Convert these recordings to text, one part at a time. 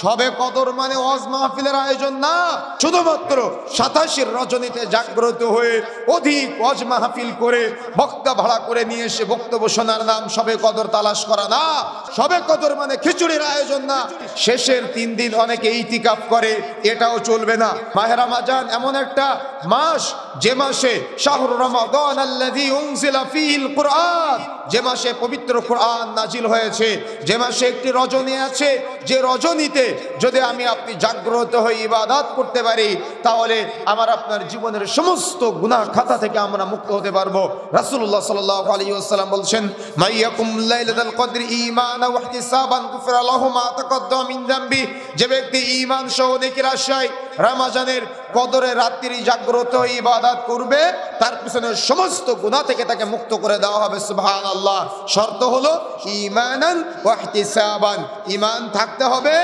শবে কদর মানে ওয়াজ মাহফিলের আয়োজন না, শুধুমাত্র 87 রজনীতে জাগ্রত হয়ে অধিক ওয়াজ মাহফিল করে বক্তা ভাড়া করে নিয়ে এসে বক্তব্য শোনার নাম শবে কদর তালাশ করা না। শবে কদর মানে খিচুড়ির আয়োজন না। শেষের 3 দিন অনেকে ইতিকাফ করে, এটাও চলবে না। মাহে রমজান এমন একটা মাস, যে মাসে শাহরু রমাদান আল্লাযী উনজিলা ফীহিল কুরআন, যে মাসে পবিত্র কুরআন নাজিল হয়েছে, যে মাসে একটি রজনী আছে, যে রজনীতে যদি আমি আপনি জাগ্রত হয়ে ইবাদত করতে পারি, তাহলে আমার আপনার জীবনের সমস্ত গুনাহ খাতা থেকে আমরা মুক্ত হতে পারবো। রাসূলুল্লাহ সাল্লাল্লাহু আলাইহি ওয়াসাল্লাম বলছেন, মাইয়াকুম লাইলাতুল কদরি ঈমানান ওয়া ইহতিসাবান গুফিরা লাহু মা তাকাদ্দামা মিন যামবি, যে ব্যক্তি ঈমান সহ নেকির আশায় রমজানের কদরের রাত্রি জাগ্রত হয়ে ইবাদত করবে, তার পিছনে সমস্ত গুনাহ থেকে তাকে মুক্ত করে দেওয়া হবে। সুবহানাল্লাহ। শর্ত হলো ঈমানান ওয়া ইহতিসাবান, ঈমান থাকতে হবে,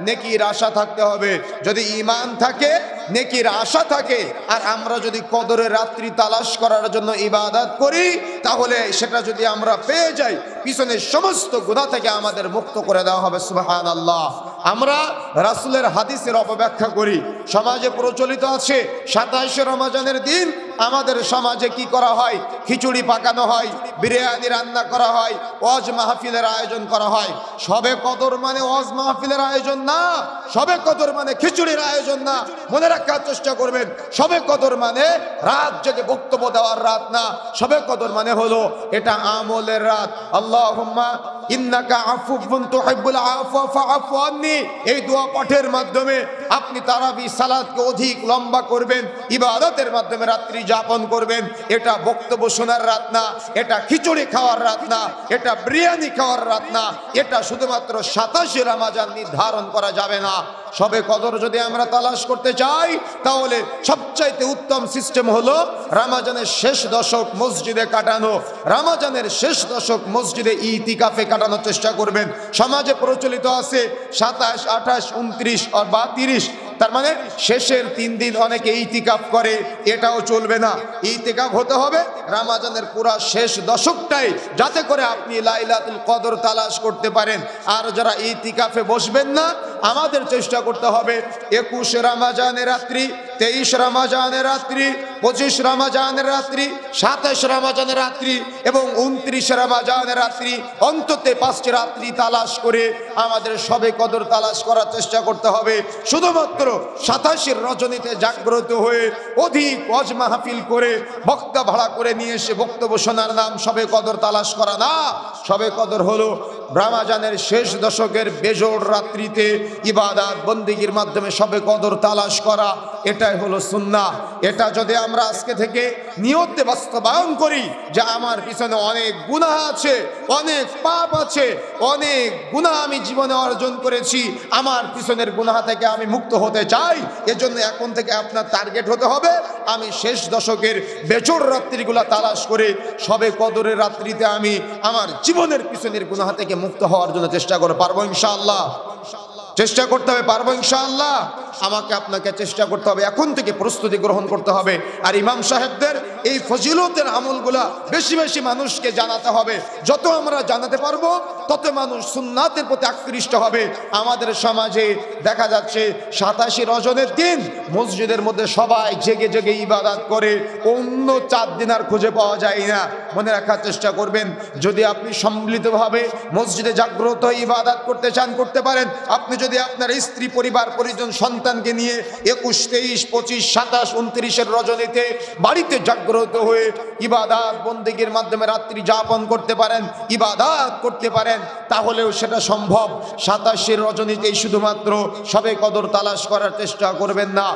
নেকির আশা থাকতে হবে। যদি ঈমান থাকে, নেকির আশা থাকে, আর আমরা যদি কদরের রাত্রি তালাশ করার জন্য ইবাদত করি, তাহলে সেটা যদি আমরা পেয়ে যাই, পিছনে সমস্ত গুনাহ থেকে আমাদের মুক্ত করে দেওয়া হবে। সুবহানাল্লাহ। আমরা রাসূলের হাদিসের অপব্যাখ্যা করি। সমাজে প্রচলিত আছে 27 রমজানের দিন আমাদের সমাজে কি করা হয়, খিচুড়ি পাকানো হয়, বিরিয়ানি রান্না করা হয়, ওয়াজ মাহফিলের আয়োজন করা হয়। শবে কদর মানে ওয়াজ মাহফিলের আয়োজন না, শবে কদর মানে খিচুড়ির আয়োজন না। মনে রাখার চেষ্টা করবেন, শবে কদর মানে রাত জেগে বক্তব্য দেওয়ার রাত না। শবে কদর মানে হলো এটা আমলের রাত। আল্লাহুম্মা ইন্নাকা আফুউন তুহিব্বুল আফওয়া ফাআফু আন্নি, এই দোয়া পাঠের মাধ্যমে আপনি তারাবি সালাতকে অধিক লম্বা করবেন, ইবাদতের মাধ্যমে রাত্রি যাপন করবেন। এটা বক্তব্য শোনার রাত না, এটা খিচুড়ি খাওয়ার রাত না, এটা বিরিয়ানি খাওয়ার রাত না। এটা শুধুমাত্র 27 রমজান নির্ধারণ করা যাবে না। শবে কদর যদি আমরা তালাশ করতে চাই, তাহলে সবচাইতে উত্তম সিস্টেম হলো রমজানের শেষ দশক মসজিদে কাটানো। রমজানের শেষ দশক মসজিদে ইতিকাফে কাটানোর চেষ্টা করবেন। সমাজে প্রচলিত আছে 27, 28, 29 বা 30, তার মানে শেষের 3 দিন অনেকে ইতিকাফ করে, এটাও চলবে না। ইতিকাফ হতে হবে রমজানের পুরা শেষ দশকটাই, যাতে করে আপনি লাইলাতুল কদর তালাশ করতে পারেন। আর যারা ইতিকাফে বসবেন না, আমাদের চেষ্টা করতে হবে 21 রমজানের রাত্রি, 23 রমজানের রাত্রি, 25 রমজানের রাত্রি, 27 রমজানের রাত্রি এবং 29 রমজানের রাত্রি, অন্তত 5টি রাত্রি তালাশ করে আমাদের শবে কদর তালাশ করার চেষ্টা করতে হবে। শুধুমাত্র 87 রজনীতে জাগ্রত হয়ে অধিক ওয়াজ মাহফিল করে বক্তা ভাড়া করে নিয়ে এসে বক্তব্য শোনার নাম শবে কদর তালাশ করা না। শবে কদর হলো রমজানের শেষ দশকের বেজোড় রাত্রিতে ইবাদত বন্দেগীর মাধ্যমে শবে কদর তালাশ করা, এটাই হলো সুন্নাহ। এটা যদি আমরা আজকে থেকে নিয়তে বাস্তবায়ন করি যে আমার পিছনে অনেক গুনাহ আছে, অনেক পাপ আছে, অনেক গুনাহ আমি জীবনে অর্জন করেছি, আমার পিছনের গুনাহ থেকে আমি মুক্ত হতে চাই, এজন্য এখন থেকে আপনার টার্গেট হতে হবে আমি শেষ দশকের বেজোড় রাত্রিগুলা তালাশ করে শবে কদরের রাত্রিতে আমি আমার জীবনের পিছনের গুনাহ থেকে মুক্ত হওয়ার জন্য চেষ্টা করে পারবো ইনশাআল্লাহ। চেষ্টা করতে হবে, পারবো ইনশাআল্লাহ। আমাকে আপনাকে চেষ্টা করতে হবে, এখন থেকে প্রস্তুতি গ্রহণ করতে হবে। আর ইমাম সাহেবদের এই ফজিলতের আমলগুলা বেশি বেশি মানুষকে জানাতে হবে। যত আমরা জানাতে পারবো, তত মানুষ সুন্নাতের প্রতি আকৃষ্ট হবে। আমাদের সমাজে দেখা যাচ্ছে 87 রজনের দিন মসজিদের মধ্যে সবাই জেগে জেগে ইবাদত করে, অন্য 4 দিন আর খুঁজে পাওয়া যায় না। মনে রাখার চেষ্টা করবেন, যদি আপনি সম্মিলিতভাবে মসজিদে জাগ্রত ইবাদত করতে চান, করতে পারেন। আপনি যদি আপনার স্ত্রী, পরিবার, পরিজন, সন্তানকে নিয়ে 21, 23, 25, 27, 29 রজনীতে বাড়িতে জাগ্রত হয়ে ইবাদত বন্দেগীর মাধ্যমে রাত্রি যাপন করতে পারেন, ইবাদত করতে পারেন, তাহলেও সেটা সম্ভব। 27 রজনীতেই শুধুমাত্র শবে কদর তালাশ করার চেষ্টা করবেন না।